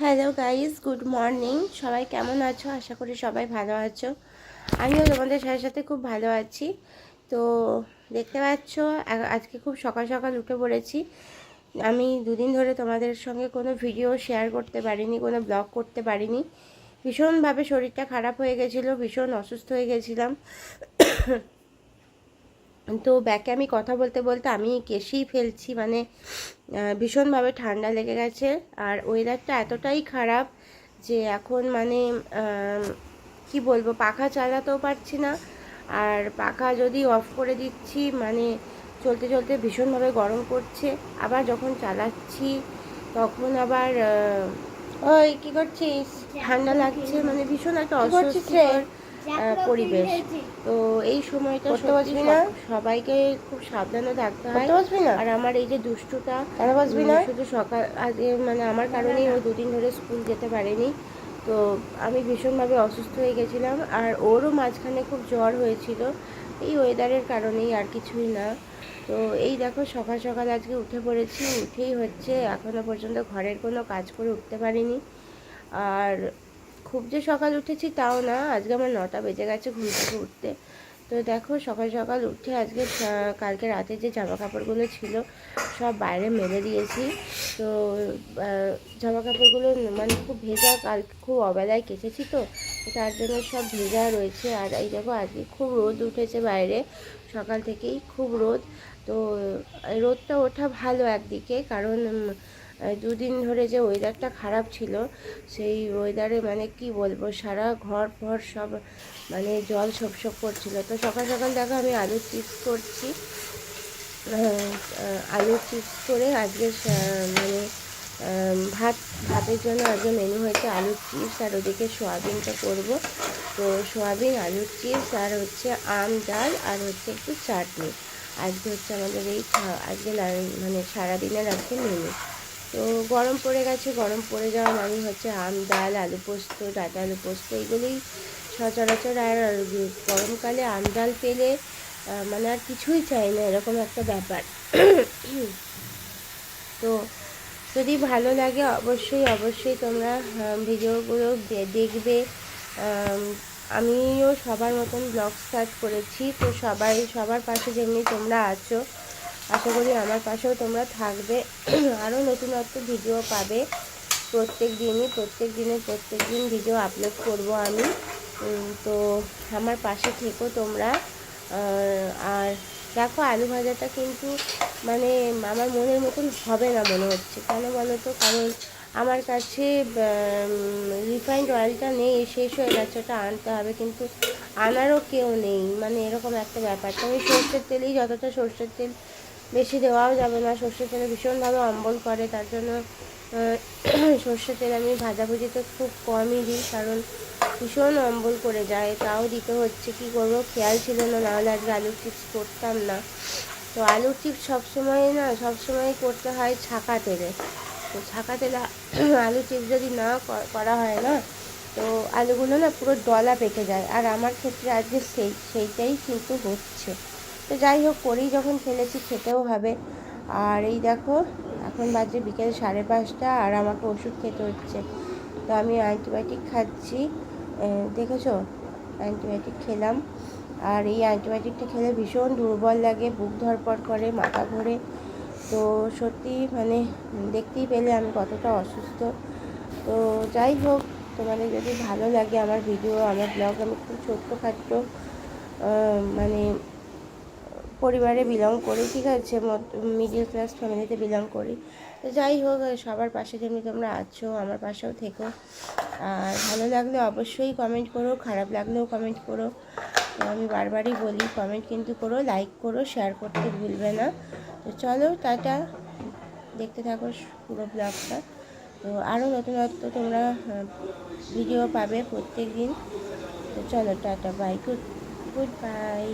Hello guys, good morning. সবাই কেমন আছো? আশা করি সবাই ভালো আছো। আমিও তোমাদের সাথে সাথে খুব ভালো আছি। তো দেখতে পাচ্ছ আজকে খুব সকাল সকাল উঠে পড়েছি। আমি দুদিন ধরে তোমাদের সঙ্গে কোনো ভিডিও শেয়ার করতে পারিনি, কোনো ব্লগ করতে পারিনি। ভীষণভাবে শরীরটা খারাপ হয়ে গেছিলো, ভীষণ অসুস্থ হয়ে গেছিলাম। তো ব্যাকে আমি কথা বলতে বলতে আমি কেশেই ফেলছি, মানে ভীষণভাবে ঠান্ডা লেগে গেছে। আর ওয়েদারটা এতটাই খারাপ যে এখন মানে কি বলবো, পাখা চালাতেও পারছি না। আর পাখা যদি অফ করে দিচ্ছি মানে চলতে চলতে ভীষণভাবে গরম করছে। আবার যখন চালাচ্ছি তখন আবার ওই কি করছিস, ঠান্ডা লাগছে, মানে ভীষণ একটা অস্বস্তিকর পরিবেশ। তো এই সময়টা সত্যি সবাইকে খুব সাবধানে থাকতে হয়। আর আমার এই যে দুষ্টুটা শুধু সকাল আজকে মানে আমার কারণেই ও দুদিন ধরে স্কুল যেতে পারেনি। তো আমি ভীষণভাবে অসুস্থ হয়ে গেছিলাম, আর ওরও মাঝখানে খুব জ্বর হয়েছিল এই ওয়েদারের কারণেই, আর কিছুই না। তো এই দেখো সকাল সকাল আজকে উঠে পড়েছি, উঠেই হচ্ছে এখনও পর্যন্ত ঘরের কোনো কাজ করে উঠতে পারিনি। আর খুব যে সকাল উঠেছি তাও না, আজকে আমার 9টা বেজে গেছে ঘুম থেকে উঠতে। তো দেখো সকাল সকাল উঠে আজকে কালকে রাতে যে জামা কাপড়গুলো ছিল সব বাইরে মেলে দিয়েছি। তো জামা কাপড়গুলো মানে খুব ভেজা, কাল খুব অবেলায় কেচেছি, তো তার জন্য সব ভেজা রয়েছে। আর এই দেখো আজকে খুব রোদ উঠেছে বাইরে, সকাল থেকেই খুব রোদ। তো রোদটা ওঠা ভালো একদিকে, কারণ দুদিন ধরে যে ওয়েদারটা খারাপ ছিল সেই ওয়েদারে মানে কি বলবো, সারা ঘর ফর সব মানে জল সপ করছিল। তো সকাল সকাল দেখো আমি আলুর চিপস করছি। আলুর চিপস করে আজকে মানে ভাতের জন্য আজকে মেনু হয়েছে আলুর চিপস, আর ওদিকে সোয়াবিনটা করব। তো সোয়াবিন, আলুর চিপস, আর হচ্ছে আম ডাল, আর হচ্ছে একটু চাটনি। আজকে হচ্ছে আমাদের এই আজকে মানে সারাদিনের আজকে মেনু। তো গরম পড়ে গেছে, গরম পড়ে যাওয়া মানে হচ্ছে আম ডাল, আলু পোস্ত, ডাঁটা আলু পোস্ত, এগুলোই সচরাচর। আর গরমকালে আম ডাল পেলে মানে আর কিছুই চাই না, এরকম একটা ব্যাপার। তো যদি ভালো লাগে অবশ্যই অবশ্যই তোমরা ভিডিওগুলো দেখবে। আমিও সবার মতন ব্লগ স্টার্ট করেছি, তো সবার পাশে যেমনি তোমরা আছো, আশা করি আমার পাশেও তোমরা থাকবে। আরও নতুনত্ব ভিডিও পাবে প্রত্যেক দিন ভিডিও আপলোড করব আমি। তো আমার পাশে থেকো তোমরা। আর দেখো আলু ভাজাটা কিন্তু মানে আমার মনের মতন হবে না মনে হচ্ছে, কেন বলো তো? কারণ আমার কাছে রিফাইন্ড অয়েলটা নেই, শেষ হয়ে গেছে, ওটা আনতে হবে, কিন্তু আনারও কেউ নেই, মানে এরকম একটা ব্যাপার। তো আমি সর্ষের তেলেই, যতটা সর্ষের তেল বেশি দেওয়াও যাবে না, সর্ষের তেলে ভীষণভাবে অম্বল করে, তার জন্য সর্ষের তেল আমি ভাজাভুজিতে খুব কমই দিই, কারণ ভীষণ অম্বল করে যায়। তাও দিতে হচ্ছে, কি করবো, খেয়াল ছিল না, নাহলে আজকে আলুর চিপস করতাম না। তো আলুর চিপস সবসময় করতে হয় ছাকা তেলে। তো ছাকা তেলে আলুর চিপস যদি না করা হয় না, তো আলুগুলো না পুরো ডলা পেকে যায়। আর আমার ক্ষেত্রে আজকে সেইটাই কিন্তু হচ্ছে। তো যাই হোক, করেই যখন ফেলেছি খেতেও হবে। আর এই দেখো এখন বাজে বিকেল 5:30, আর আমাকে ওষুধ খেতে হচ্ছে। তো আমি অ্যান্টিবায়োটিক খাচ্ছি, দেখেছো, অ্যান্টিবায়োটিক খেলাম। আর এই অ্যান্টিবায়োটিকটা খেলে ভীষণ দুর্বল লাগে, বুক ধড়ফড় করে, মাথা ঘোরে। তো সত্যি মানে দেখতেই পেলে আমি কতটা অসুস্থ। তো যাই হোক, তোমাদের যদি ভালো লাগে আমার ভিডিও, আমার ব্লগ, আমি খুব ছোট্টখাট্টো মানে পরিবারে বিলং করি, ঠিক আছে, মিডিল ক্লাস ফ্যামিলিতে বিলং করি। তো যাই হোক, সবার পাশে যেমনি তোমরা আছো আমার পাশেও থেকো। আর ভালো লাগলে অবশ্যই কমেন্ট করো, খারাপ লাগলেও কমেন্ট করো। তো আমি বারবারই বলি কমেন্ট কিন্তু করো, লাইক করো, শেয়ার করতে ভুলবে না। তো চলো টাটা, দেখতে থাকো পুরো ব্লগটা। তো আরও নতুনত্ব তোমরা ভিডিও পাবে প্রত্যেক দিন। তো চলো টাটা, বাই, গুড বাই।